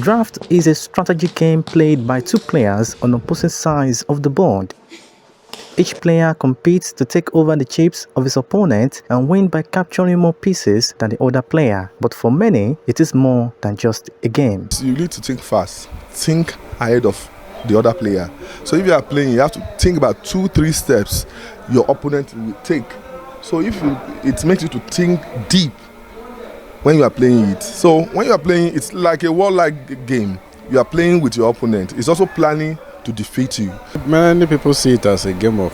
Draught is a strategy game played by two players on opposite sides of the board. Each player competes to take over the chips of his opponent and win by capturing more pieces than the other player. But for many, it is more than just a game. You need to think fast, think ahead of the other player. So if you are playing, you have to think about 2-3 steps your opponent will take. So it makes you to think deep when you are playing it. So when you are playing, it's like a warlike game. You are playing with your opponent. It's also planning to defeat you. Many people see it as a game of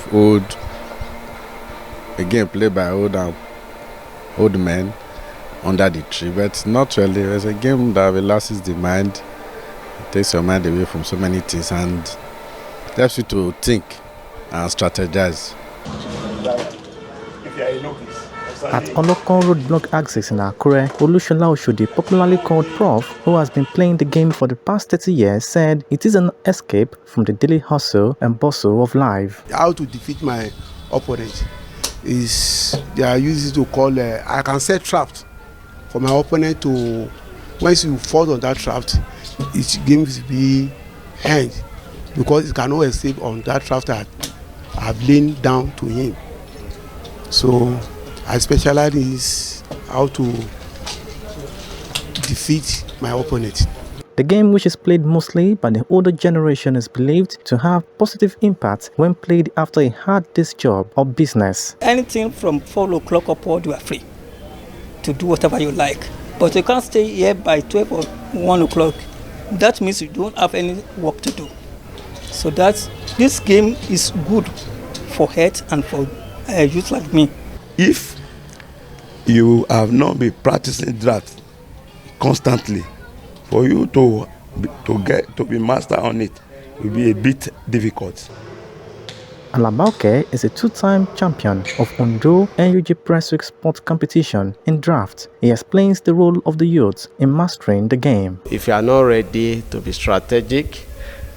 a game played by old men under the tree, but not really. It's a game that relaxes the mind, it takes your mind away from so many things, and helps you to think and strategize. If you are a novice. At Olokon Roadblock Axis in Akure, Oluwajana, popularly called Prof, who has been playing the game for the past 30 years, said it is an escape from the daily hustle and bustle of life. How to defeat my opponent is they are used to call I can set traps for my opponent to, once you fall on that trap, each game will be end because it cannot escape on that trap that I have lain down to him. So I specialize in how to defeat my opponent. The game, which is played mostly by the older generation, is believed to have positive impact when played after a hard day's job or business. Anything from 4 o'clock upward, you are free to do whatever you like. But you can't stay here by 12 or 1 o'clock. That means you don't have any work to do. So this game is good for health and for youth like me. If you have not been practicing draught constantly, for you to be master on it will be a bit difficult. Alabauke is a two-time champion of Ondo NUG Press Week Sport Competition in draught. He explains the role of the youth in mastering the game. If you are not ready to be strategic,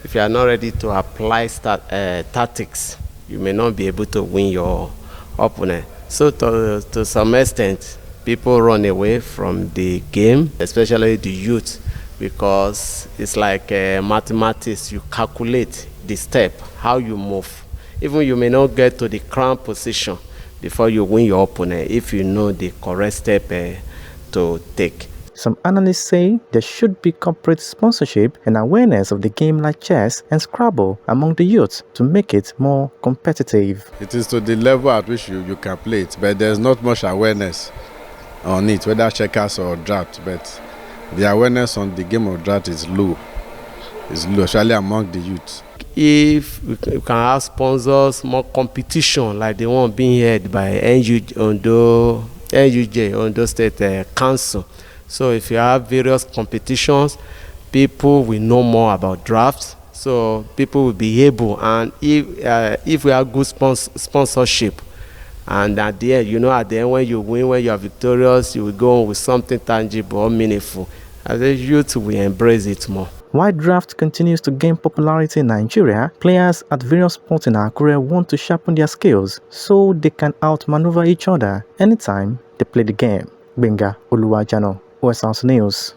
if you are not ready to apply tactics, you may not be able to win your opponent. So to some extent, people run away from the game, especially the youth, because it's like mathematics. You calculate the step, how you move. Even you may not get to the crown position before you win your opponent if you know the correct step to take. Some analysts say there should be corporate sponsorship and awareness of the game like chess and Scrabble among the youth to make it more competitive. It is to the level at which you can play it, but there's not much awareness on it, whether checkers or draught. But the awareness on the game of draught is low, especially among the youth. If we can have sponsors, more competition like the one being held by NUJ, Ondo State Council. So if you have various competitions, people will know more about drafts. So people will be able, and if we have good sponsorship, and at the end, at the end when you win, when you are victorious, you will go on with something tangible or meaningful. As a youth, we embrace it more. While draught continues to gain popularity in Nigeria, players at various sports in Akure want to sharpen their skills so they can outmaneuver each other anytime they play the game. Gbenga, Oluwajana, OSRC News.